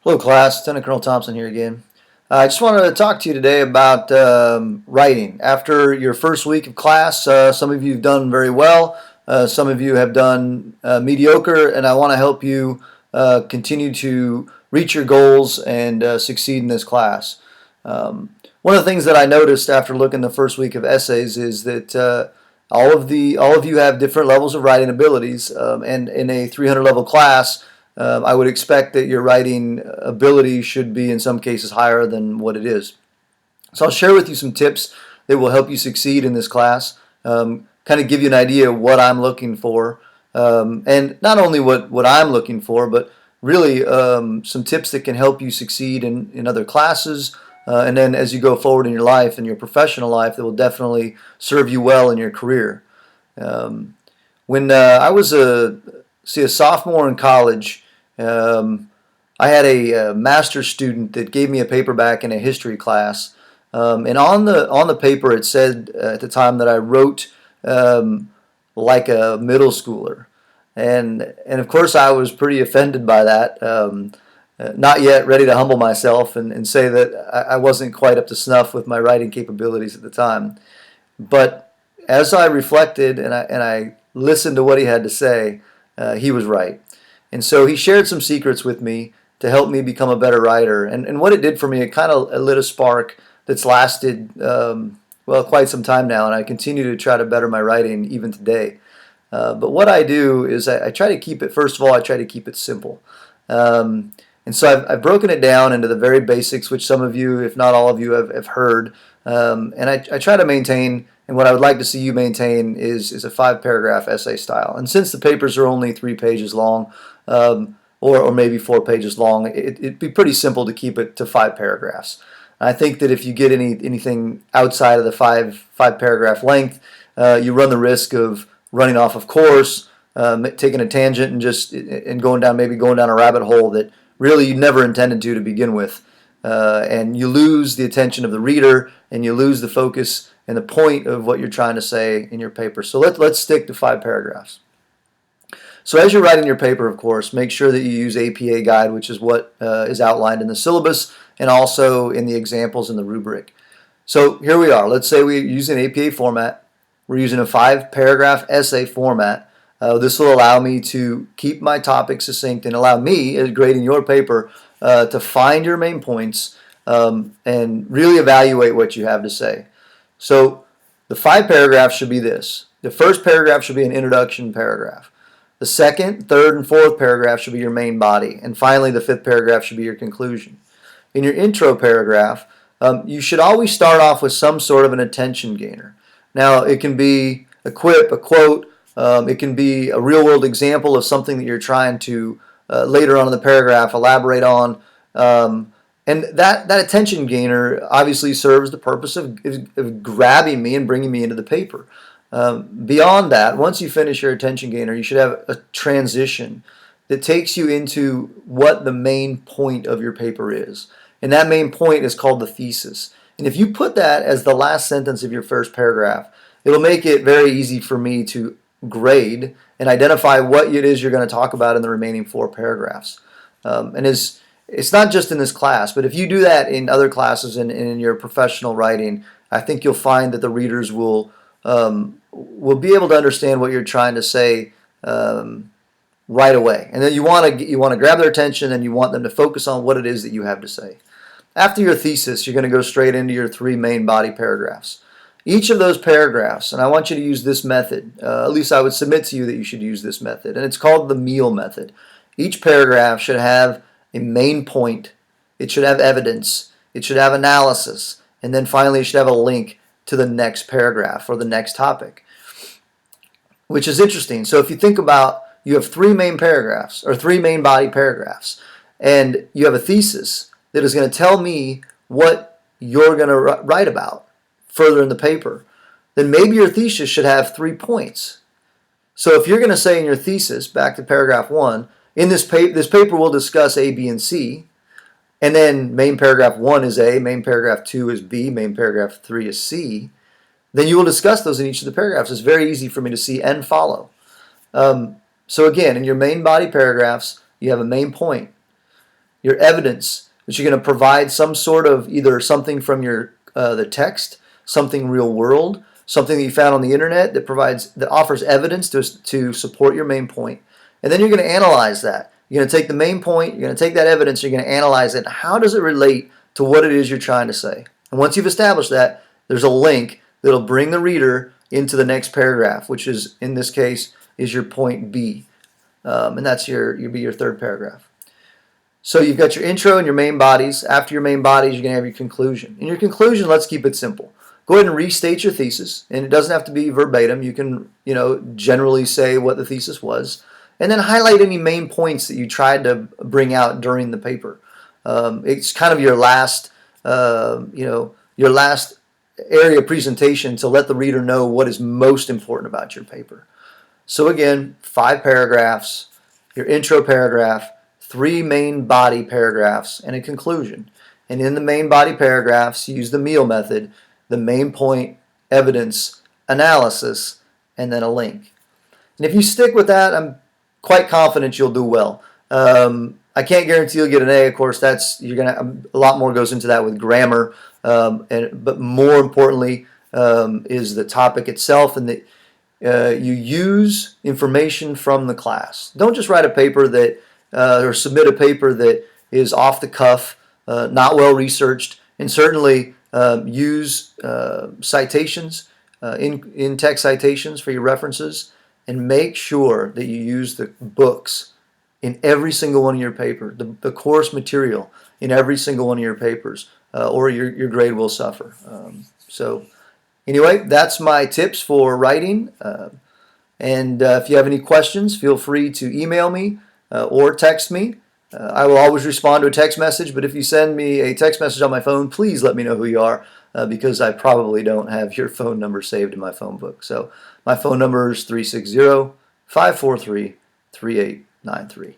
Hello, class. Lieutenant Colonel Thompson here again. I just wanted to talk to you today about writing. After your first week of class, some of you have done very well. Some of you have done mediocre, and I want to help you continue to reach your goals and succeed in this class. One of the things that I noticed after looking the first week of essays is that all of you have different levels of writing abilities, and in a 300 level class, I would expect that your writing ability should be in some cases higher than what it is. So I'll share with you some tips that will help you succeed in this class, kind of give you an idea of what I'm looking for, and not only what I'm looking for, but really some tips that can help you succeed in other classes, and then as you go forward in your life, in your professional life, that will definitely serve you well in your career. When I was a sophomore in college, I had a master's student that gave me a paper back in a history class, and on the paper it said at the time that I wrote like a middle schooler, and of course I was pretty offended by that. Not yet ready to humble myself and say that I wasn't quite up to snuff with my writing capabilities at the time, but as I reflected and I listened to what he had to say, he was right. And so he shared some secrets with me to help me become a better writer. And what it did for me, it kind of lit a spark that's lasted, well, quite some time now. And I continue to try to better my writing even today. But what I do is I try to keep it, first of all, I try to keep it simple. And so I've broken it down into the very basics, which some of you, if not all of you, have heard. And I try to maintain, and what I would like to see you maintain is a 5-paragraph essay style. And since the papers are only 3 pages long, or maybe 4 pages long, it'd be pretty simple to keep it to 5 paragraphs. I think that if you get anything outside of the five paragraph length, you run the risk of running off of course, taking a tangent and going down a rabbit hole that really you never intended to begin with, and you lose the attention of the reader, and you lose the focus and the point of what you're trying to say in your paper. So let's stick to 5 paragraphs. So as you're writing your paper, of course, make sure that you use APA guide, which is what is outlined in the syllabus and also in the examples in the rubric. So here we are. Let's say we're using APA format. We're using a 5-paragraph essay format. This will allow me to keep my topic succinct and allow me, as grading your paper, to find your main points and really evaluate what you have to say. So the 5 paragraphs should be this. The first paragraph should be an introduction paragraph. The second, third, and fourth paragraph should be your main body. And finally, the 5th paragraph should be your conclusion. In your intro paragraph, you should always start off with some sort of an attention gainer. Now, it can be a quip, a quote. It can be a real-world example of something that you're trying to, later on in the paragraph, elaborate on. And that attention gainer obviously serves the purpose of grabbing me and bringing me into the paper. Beyond that, once you finish your attention gainer, you should have a transition that takes you into what the main point of your paper is. And that main point is called the thesis. And if you put that as the last sentence of your first paragraph, it'll make it very easy for me to grade and identify what it is you're going to talk about in the remaining 4 paragraphs. And it's not just in this class, but if you do that in other classes and in your professional writing, I think you'll find that the readers will be able to understand what you're trying to say right away. And then you want to grab their attention, and you want them to focus on what it is that you have to say. After your thesis, you're going to go straight into your 3 main body paragraphs. Each of those paragraphs, and I want you to use this method, at least I would submit to you that you should use this method, and it's called the meal method. Each paragraph should have a main point, it should have evidence, it should have analysis, and then finally it should have a link to the next paragraph or the next topic, which is interesting. So if you think about, you have 3 main paragraphs or 3 main body paragraphs, and you have a thesis that is going to tell me what you're going to write about further in the paper, then maybe your thesis should have 3 points. So if you're going to say in your thesis, back to paragraph 1, in this paper will discuss A, B, and C, and then main paragraph 1 is A, main paragraph 2 is B, main paragraph 3 is C, then you will discuss those in each of the paragraphs. It's very easy for me to see and follow. So again, in your main body paragraphs, you have a main point. your evidence, that you're going to provide some sort of either something from your the text, something real world, something that you found on the internet that offers evidence to support your main point. And then you're going to analyze that. You're going to take the main point, you're going to take that evidence, you're going to analyze it. How does it relate to what it is you're trying to say? And once you've established that, there's a link that'll bring the reader into the next paragraph, which is, in this case, is your point B. And that's you'll be your third paragraph. So you've got your intro and your main bodies. After your main bodies, you're going to have your conclusion. In your conclusion, let's keep it simple. Go ahead and restate your thesis, and it doesn't have to be verbatim. You can, generally say what the thesis was, and then highlight any main points that you tried to bring out during the paper. It's kind of your last, your last area presentation to let the reader know what is most important about your paper. So again, 5 paragraphs, your intro paragraph, 3 main body paragraphs, and a conclusion. And in the main body paragraphs, use the meal method, the main point, evidence, analysis, and then a link. And if you stick with that, I'm quite confident you'll do well. I can't guarantee you'll get an A. Of course, a lot more goes into that with grammar, but more importantly is the topic itself, and that you use information from the class. Don't just write a paper or submit a paper that is off the cuff, not well researched, and certainly use citations, in-text citations for your references, and make sure that you use the books in every single one of your papers, the course material in every single one of your papers, or your grade will suffer. So anyway, that's my tips for writing. And if you have any questions, feel free to email me or text me. I will always respond to a text message, but if you send me a text message on my phone, please let me know who you are, because I probably don't have your phone number saved in my phone book. So my phone number is 360-543-3893.